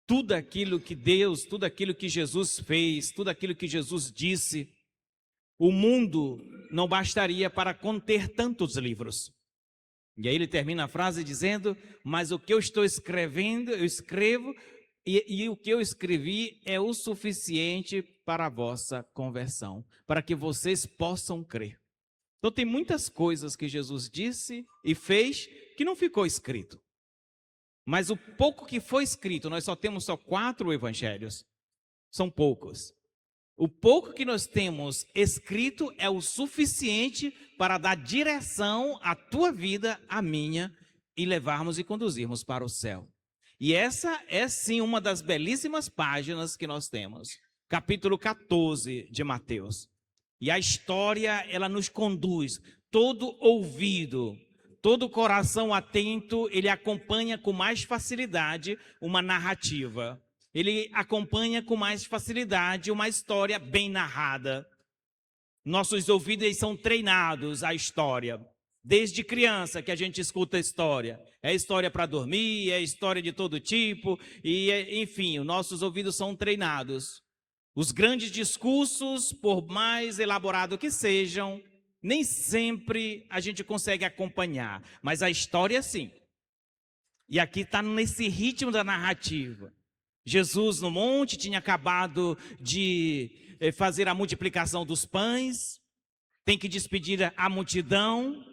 tudo aquilo que Deus, tudo aquilo que Jesus fez, tudo aquilo que Jesus disse, o mundo não bastaria para conter tantos livros. E aí ele termina a frase dizendo: mas o que eu estou escrevendo, eu escrevo, e o que eu escrevi é o suficiente para a vossa conversão, para que vocês possam crer. Então tem muitas coisas que Jesus disse e fez que não ficou escrito. Mas o pouco que foi escrito, nós só temos 4 evangelhos, são poucos. O pouco que nós temos escrito é o suficiente para dar direção à tua vida, à minha, e levarmos e conduzirmos para o céu. E essa é sim uma das belíssimas páginas que nós temos. Capítulo 14 de Mateus. E a história, ela nos conduz, todo ouvido, todo coração atento, ele acompanha com mais facilidade uma narrativa. Ele acompanha com mais facilidade uma história bem narrada. Nossos ouvidos são treinados à história. Desde criança que a gente escuta a história. É história para dormir, é história de todo tipo, e enfim, os nossos ouvidos são treinados. Os grandes discursos, por mais elaborados que sejam, nem sempre a gente consegue acompanhar, mas a história sim. E aqui está nesse ritmo da narrativa. Jesus no monte tinha acabado de fazer a multiplicação dos pães, tem que despedir a multidão,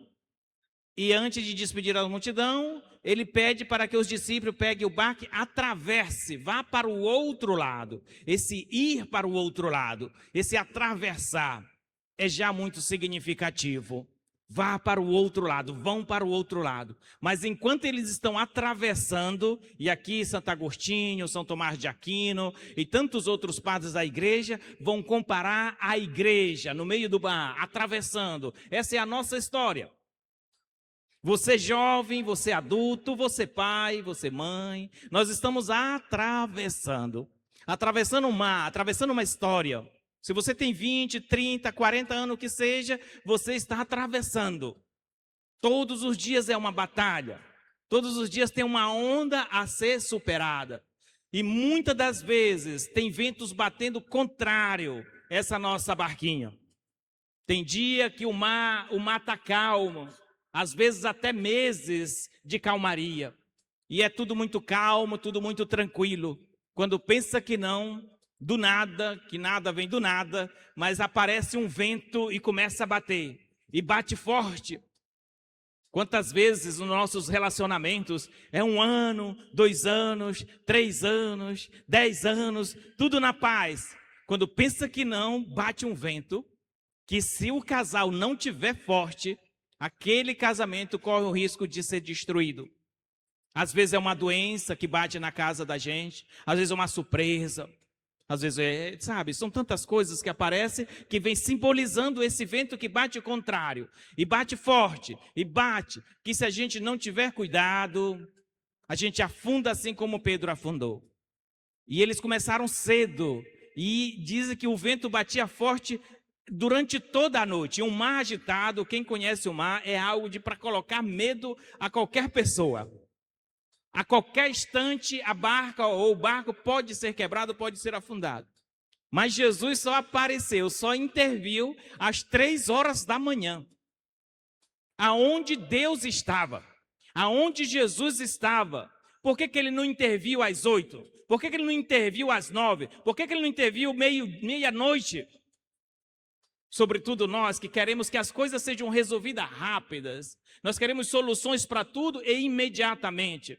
e antes de despedir a multidão, ele pede para que os discípulos peguem o barco, atravesse, vá para o outro lado. Esse ir para o outro lado, esse atravessar, é já muito significativo. Vá para o outro lado, vão para o outro lado. Mas enquanto eles estão atravessando, e aqui Santo Agostinho, São Tomás de Aquino e tantos outros padres da igreja vão comparar a igreja no meio do mar, atravessando. Essa é a nossa história. Você jovem, você adulto, você pai, você mãe, nós estamos atravessando o mar, atravessando uma história. Se você tem 20, 30, 40 anos, o que seja, você está atravessando. Todos os dias é uma batalha. Todos os dias tem uma onda a ser superada. E muitas das vezes tem ventos batendo contrário a essa nossa barquinha. Tem dia que o mar está calmo, às vezes até meses de calmaria. E é tudo muito calmo, tudo muito tranquilo. Quando pensa que não, do nada, que nada vem do nada, mas aparece um vento e começa a bater. E bate forte. Quantas vezes nos nossos relacionamentos é 1 ano, 2 anos, 3 anos, 10 anos, tudo na paz. Quando pensa que não, bate um vento, que se o casal não tiver forte, aquele casamento corre o risco de ser destruído. Às vezes é uma doença que bate na casa da gente, às vezes é uma surpresa, às vezes são tantas coisas que aparecem que vem simbolizando esse vento que bate o contrário, e bate forte, e bate, que se a gente não tiver cuidado, a gente afunda assim como Pedro afundou. E eles começaram cedo, e dizem que o vento batia forte durante toda a noite. Um mar agitado, quem conhece o mar, é algo para colocar medo a qualquer pessoa. A qualquer instante, a barca ou o barco pode ser quebrado, pode ser afundado. Mas Jesus só apareceu, só interviu às 3 horas da manhã. Aonde Deus estava, aonde Jesus estava. Por que ele não interviu às 8? Por que ele não interviu às 9? Por que ele não interviu meia-noite? Sobretudo nós que queremos que as coisas sejam resolvidas rápidas. Nós queremos soluções para tudo e imediatamente.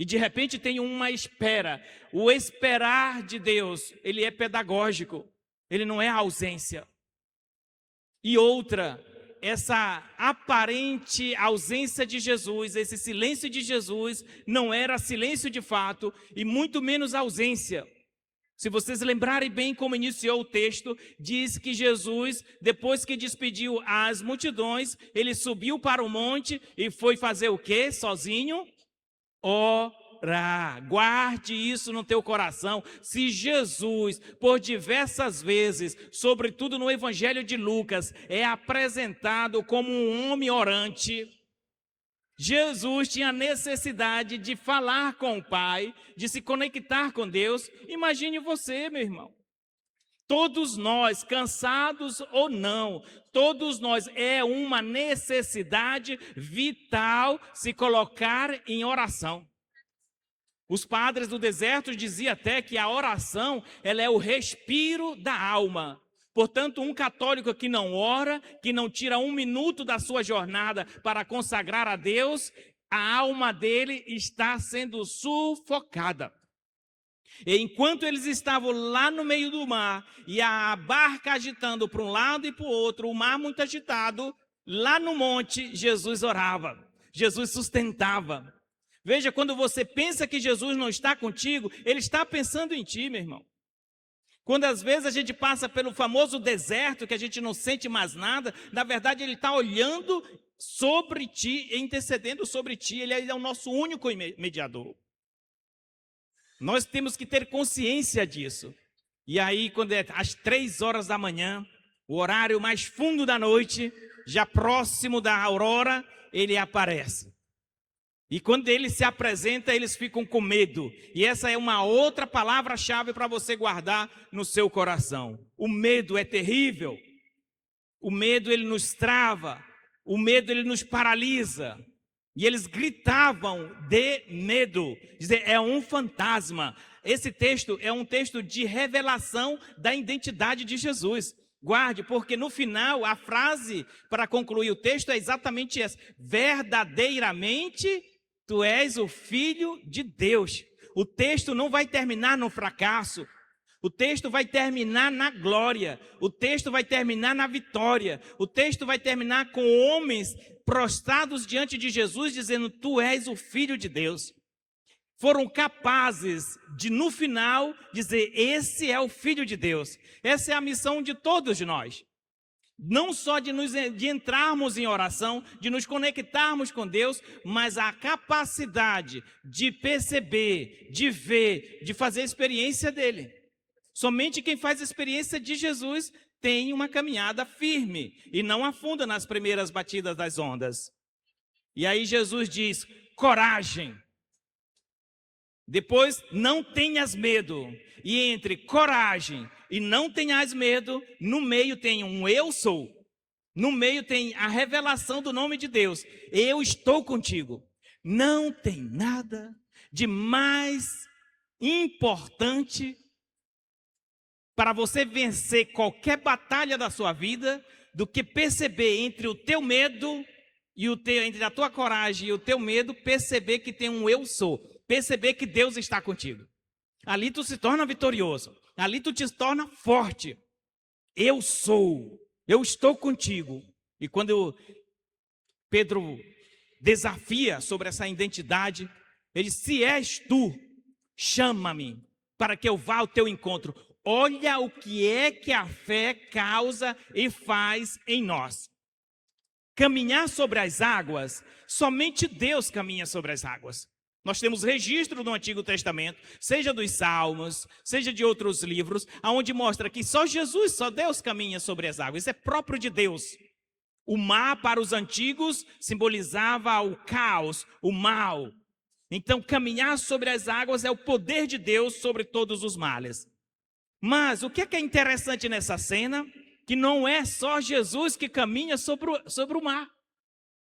E de repente tem uma espera. O esperar de Deus, ele é pedagógico. Ele não é ausência. E outra, essa aparente ausência de Jesus, esse silêncio de Jesus, não era silêncio de fato e muito menos ausência. Se vocês lembrarem bem como iniciou o texto, diz que Jesus, depois que despediu as multidões, ele subiu para o monte e foi fazer o quê? Sozinho? Orar. Guarde isso no teu coração. Se Jesus, por diversas vezes, sobretudo no Evangelho de Lucas, é apresentado como um homem orante, Jesus tinha necessidade de falar com o Pai, de se conectar com Deus. Imagine você, meu irmão. Todos nós, cansados ou não, todos nós, é uma necessidade vital se colocar em oração. Os padres do deserto diziam até que a oração, ela é o respiro da alma. Portanto, um católico que não ora, que não tira um minuto da sua jornada para consagrar a Deus, a alma dele está sendo sufocada. E enquanto eles estavam lá no meio do mar, e a barca agitando para um lado e para o outro, o mar muito agitado, lá no monte, Jesus orava, Jesus sustentava. Veja, quando você pensa que Jesus não está contigo, Ele está pensando em ti, meu irmão. Quando às vezes a gente passa pelo famoso deserto, que a gente não sente mais nada, na verdade Ele está olhando sobre ti, intercedendo sobre ti, Ele é o nosso único mediador. Nós temos que ter consciência disso. E aí, quando é às 3 horas da manhã, o horário mais fundo da noite, já próximo da aurora, Ele aparece. E quando Ele se apresenta, eles ficam com medo. E essa é uma outra palavra-chave para você guardar no seu coração. O medo é terrível. O medo, ele nos trava. O medo, ele nos paralisa. E eles gritavam de medo. Dizer, é um fantasma. Esse texto é um texto de revelação da identidade de Jesus. Guarde, porque no final, a frase para concluir o texto é exatamente essa. Verdadeiramente, tu és o Filho de Deus. O texto não vai terminar no fracasso. O texto vai terminar na glória. O texto vai terminar na vitória. O texto vai terminar com homens prostrados diante de Jesus, dizendo, tu és o Filho de Deus. Foram capazes de, no final, dizer, esse é o Filho de Deus. Essa é a missão de todos nós. Não só de entrarmos em oração, de nos conectarmos com Deus, mas a capacidade de perceber, de ver, de fazer experiência dele. Somente quem faz experiência de Jesus tem uma caminhada firme e não afunda nas primeiras batidas das ondas. E aí Jesus diz, coragem. Depois, não tenhas medo. E entre coragem e não tenhas medo, no meio tem um eu sou. No meio tem a revelação do nome de Deus. Eu estou contigo. Não tem nada de mais importante para você vencer qualquer batalha da sua vida do que perceber entre o teu medo e entre a tua coragem e o teu medo, perceber que tem um eu sou. Perceber que Deus está contigo. Ali tu se torna vitorioso. Ali tu te torna forte. Eu sou. Eu estou contigo. E quando Pedro desafia sobre essa identidade, ele diz, se és tu, chama-me para que eu vá ao teu encontro. Olha o que é que a fé causa e faz em nós. Caminhar sobre as águas, somente Deus caminha sobre as águas. Nós temos registro no Antigo Testamento, seja dos Salmos, seja de outros livros, onde mostra que só Jesus, só Deus caminha sobre as águas. Isso é próprio de Deus. O mar para os antigos simbolizava o caos, o mal. Então caminhar sobre as águas é o poder de Deus sobre todos os males. Mas o que é interessante nessa cena? Que não é só Jesus que caminha sobre o mar.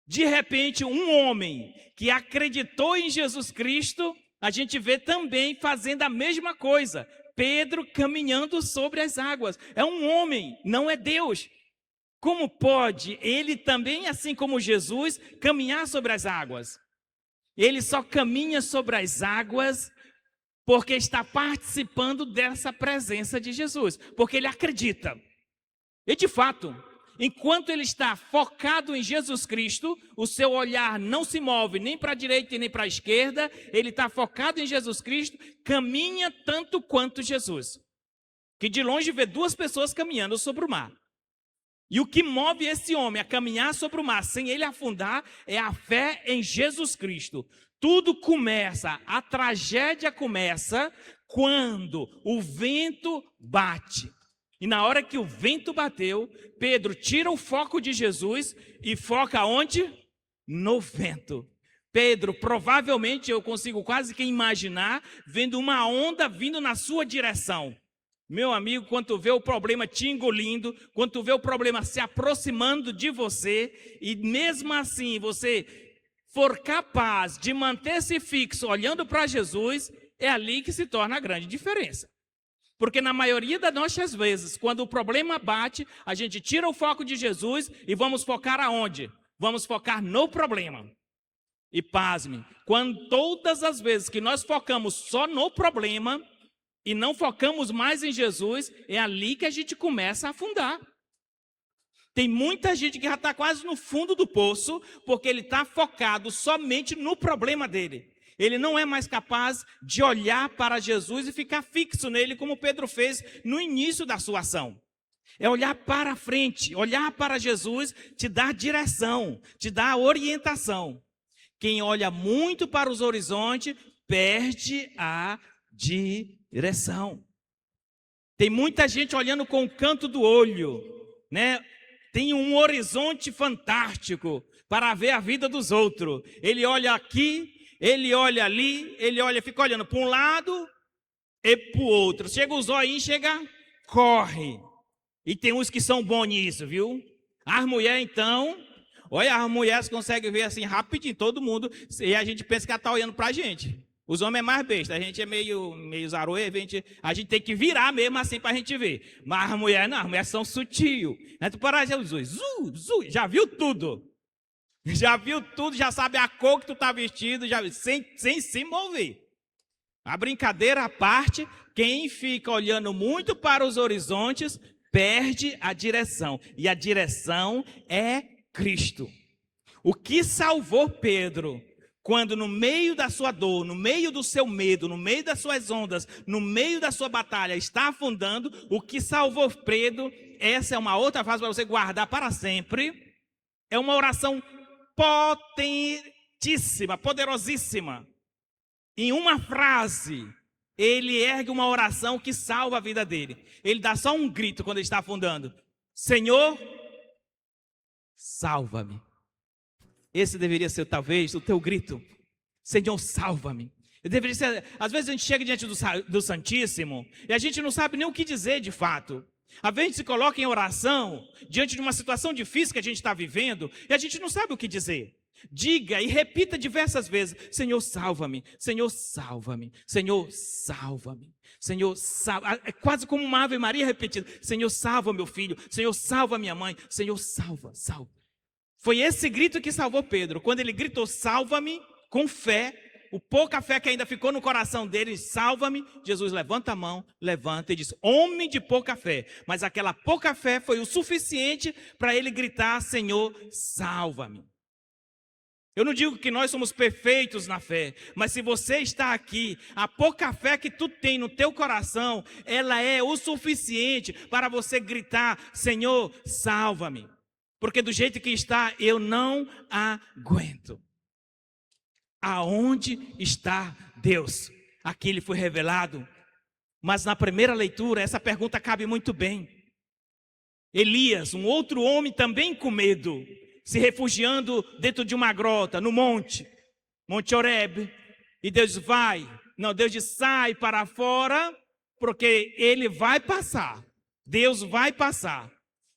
De repente, um homem que acreditou em Jesus Cristo, a gente vê também fazendo a mesma coisa. Pedro caminhando sobre as águas. É um homem, não é Deus. Como pode ele também, assim como Jesus, caminhar sobre as águas? Ele só caminha sobre as águas porque está participando dessa presença de Jesus. Porque ele acredita. E de fato, enquanto ele está focado em Jesus Cristo, o seu olhar não se move nem para a direita e nem para a esquerda, ele está focado em Jesus Cristo, caminha tanto quanto Jesus. Que de longe vê duas pessoas caminhando sobre o mar. E o que move esse homem a caminhar sobre o mar sem ele afundar é a fé em Jesus Cristo. Tudo começa, a tragédia começa quando o vento bate. E na hora que o vento bateu, Pedro tira o foco de Jesus e foca onde? No vento. Pedro, provavelmente eu consigo quase que imaginar, vendo uma onda vindo na sua direção. Meu amigo, quando tu vê o problema te engolindo, quando tu vê o problema se aproximando de você, e mesmo assim você for capaz de manter-se fixo olhando para Jesus, é ali que se torna a grande diferença. Porque na maioria das nossas vezes, quando o problema bate, a gente tira o foco de Jesus e vamos focar aonde? Vamos focar no problema. E pasme, quando todas as vezes que nós focamos só no problema e não focamos mais em Jesus, é ali que a gente começa a afundar. Tem muita gente que já está quase no fundo do poço, porque ele está focado somente no problema dele. Ele não é mais capaz de olhar para Jesus e ficar fixo nele, como Pedro fez no início da sua ação. É olhar para frente, olhar para Jesus, te dá direção, te dá orientação. Quem olha muito para os horizontes, perde a direção. Tem muita gente olhando com o canto do olho, né? Tem um horizonte fantástico para ver a vida dos outros. Ele olha aqui, ele olha ali, fica olhando para um lado e para o outro. Chega os olhinhos, corre. E tem uns que são bons nisso, viu? As mulheres, então, olha, as mulheres conseguem ver assim rapidinho, todo mundo, e a gente pensa que ela está olhando para a gente. Os homens é mais besta, a gente é meio zaroe, a gente tem que virar mesmo assim para a gente ver. Mas as mulheres não, as mulheres são sutil. Né? Tu para Jesus, já viu tudo. Já viu tudo, já sabe a cor que tu está vestido, já, sem se mover. A brincadeira à parte, quem fica olhando muito para os horizontes, perde a direção. E a direção é Cristo. O que salvou Pedro, quando no meio da sua dor, no meio do seu medo, no meio das suas ondas, no meio da sua batalha, está afundando, o que salvou Pedro, essa é uma outra frase para você guardar para sempre, é uma oração potentíssima, poderosíssima. Em uma frase, ele ergue uma oração que salva a vida dele. Ele dá só um grito quando ele está afundando: Senhor, salva-me. Esse deveria ser talvez o teu grito: Senhor, salva-me. Deveria ser. Às vezes a gente chega diante do Santíssimo e a gente não sabe nem o que dizer de fato. Às vezes a gente se coloca em oração diante de uma situação difícil que a gente está vivendo e a gente não sabe o que dizer. Diga e repita diversas vezes: Senhor, salva-me, Senhor, salva-me, Senhor, salva-me, Senhor, salva. É quase como uma Ave Maria repetida: Senhor, salva meu filho, Senhor, salva minha mãe, Senhor, salva, salva. Foi esse grito que salvou Pedro. Quando ele gritou salva-me, com fé, o pouca fé que ainda ficou no coração dele, salva-me, Jesus levanta a mão, levanta e diz: homem de pouca fé. Mas aquela pouca fé foi o suficiente para ele gritar: Senhor, salva-me. Eu não digo que nós somos perfeitos na fé, mas se você está aqui, a pouca fé que tu tem no teu coração, ela é o suficiente para você gritar: Senhor, salva-me. Porque do jeito que está, eu não aguento. Aonde está Deus? Aqui ele foi revelado. Mas na primeira leitura, essa pergunta cabe muito bem. Elias, um outro homem também com medo, se refugiando dentro de uma grota, no Monte Horebe. E Deus Deus diz: sai para fora, porque ele vai passar. Deus vai passar.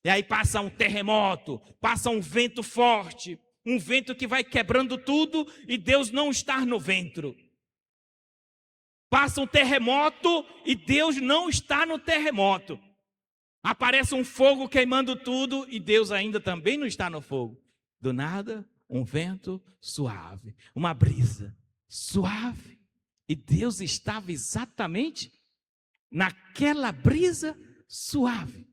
E aí passa um terremoto, passa um vento forte, um vento que vai quebrando tudo e Deus não está no vento. Passa um terremoto e Deus não está no terremoto. Aparece um fogo queimando tudo e Deus ainda também não está no fogo. Do nada, um vento suave, uma brisa suave. E Deus estava exatamente naquela brisa suave.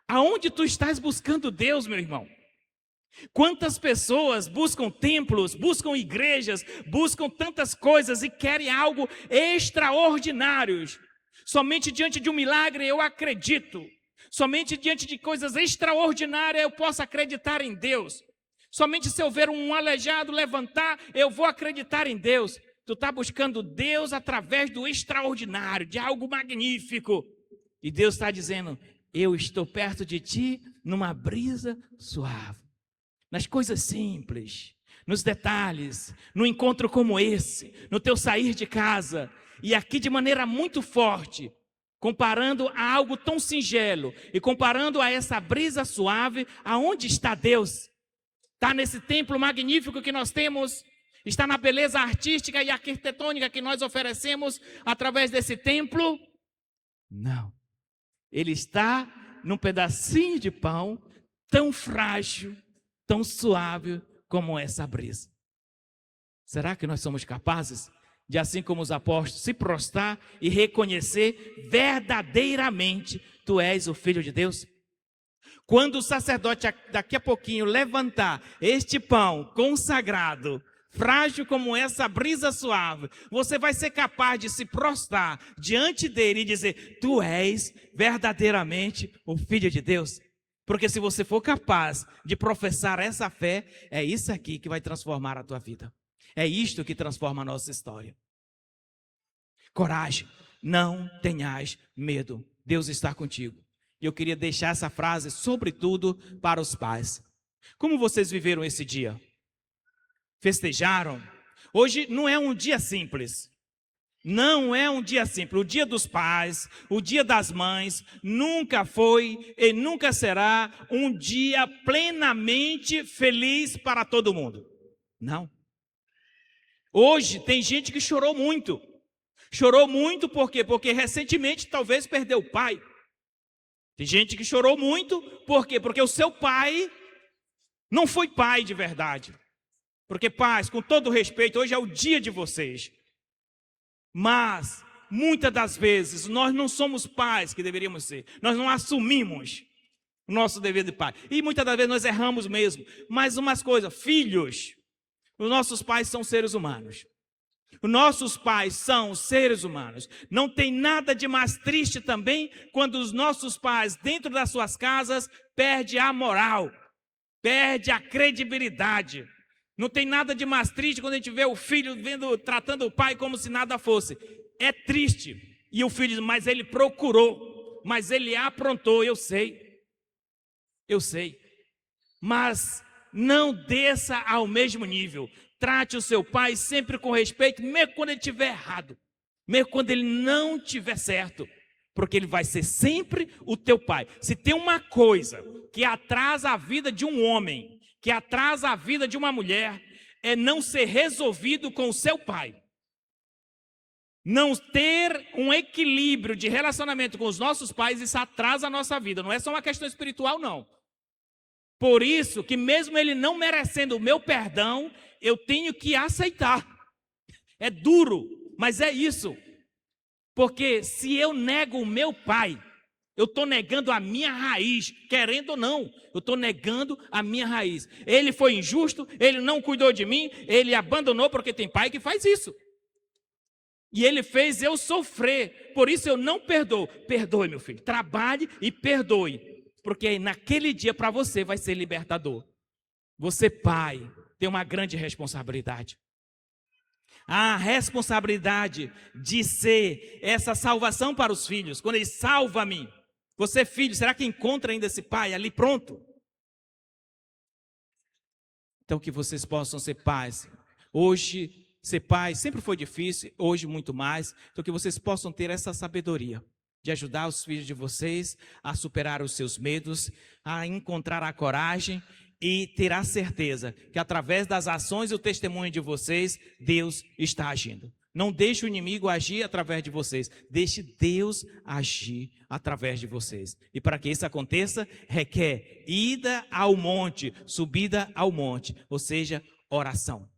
Aonde tu estás buscando Deus, meu irmão? Quantas pessoas buscam templos, buscam igrejas, buscam tantas coisas e querem algo extraordinário. Somente diante de um milagre eu acredito. Somente diante de coisas extraordinárias eu posso acreditar em Deus. Somente se eu ver um aleijado levantar, eu vou acreditar em Deus. Tu está buscando Deus através do extraordinário, de algo magnífico. E Deus está dizendo: eu estou perto de ti numa brisa suave. Nas coisas simples, nos detalhes, no encontro como esse, no teu sair de casa, e aqui de maneira muito forte, comparando a algo tão singelo e comparando a essa brisa suave, aonde está Deus? Está nesse templo magnífico que nós temos? Está na beleza artística e arquitetônica que nós oferecemos através desse templo? Não. Ele está num pedacinho de pão tão frágil, tão suave como essa brisa. Será que nós somos capazes de, assim como os apóstolos, se prostrar e reconhecer verdadeiramente tu és o Filho de Deus? Quando o sacerdote daqui a pouquinho levantar este pão consagrado, frágil como essa brisa suave, você vai ser capaz de se prostrar diante dele e dizer, tu és verdadeiramente o Filho de Deus? Porque se você for capaz de professar essa fé, é isso aqui que vai transformar a tua vida. É isto que transforma a nossa história. Coragem, não tenhais medo, Deus está contigo. E eu queria deixar essa frase, sobretudo, para os pais. Como vocês viveram esse dia? Festejaram? Hoje não é um dia simples. Não é um dia simples. O dia dos pais, o dia das mães, nunca foi e nunca será um dia plenamente feliz para todo mundo. Não. Hoje tem gente que chorou muito. Chorou muito por quê? Porque recentemente talvez perdeu o pai. Tem gente que chorou muito, por quê? Porque o seu pai não foi pai de verdade. Porque pais, com todo respeito, hoje é o dia de vocês. Mas, muitas das vezes, nós não somos pais que deveríamos ser. Nós não assumimos o nosso dever de pai. E muitas das vezes nós erramos mesmo. Mas umas coisas, filhos, os nossos pais são seres humanos. Os nossos pais são seres humanos. Não tem nada de mais triste também quando os nossos pais, dentro das suas casas, perdem a moral, perdem a credibilidade. Não tem nada de mais triste quando a gente vê o filho tratando o pai como se nada fosse. É triste. E o filho diz, mas ele procurou, mas ele aprontou, eu sei. Eu sei. Mas não desça ao mesmo nível. Trate o seu pai sempre com respeito, mesmo quando ele estiver errado, mesmo quando ele não estiver certo, porque ele vai ser sempre o teu pai. Se tem uma coisa que atrasa a vida de um homem, que atrasa a vida de uma mulher, é não ser resolvido com o seu pai. Não ter um equilíbrio de relacionamento com os nossos pais, isso atrasa a nossa vida. Não é só uma questão espiritual, não. Por isso que mesmo ele não merecendo o meu perdão, eu tenho que aceitar. É duro, mas é isso. Porque se eu nego o meu pai, eu estou negando a minha raiz, querendo ou não, eu estou negando a minha raiz. Ele foi injusto, ele não cuidou de mim, ele abandonou, porque tem pai que faz isso. E ele fez eu sofrer, por isso eu não perdoo. Perdoe, meu filho, trabalhe e perdoe, porque naquele dia para você vai ser libertador. Você, pai, tem uma grande responsabilidade. A responsabilidade de ser essa salvação para os filhos. Quando ele salva-me, você, filho, será que encontra ainda esse pai ali pronto? Então que vocês possam ser pais. Hoje, ser pai sempre foi difícil, hoje muito mais. Então que vocês possam ter essa sabedoria de ajudar os filhos de vocês a superar os seus medos, a encontrar a coragem e ter a certeza que através das ações e o testemunho de vocês, Deus está agindo. Não deixe o inimigo agir através de vocês, deixe Deus agir através de vocês. E para que isso aconteça, requer ida ao monte, subida ao monte, ou seja, oração.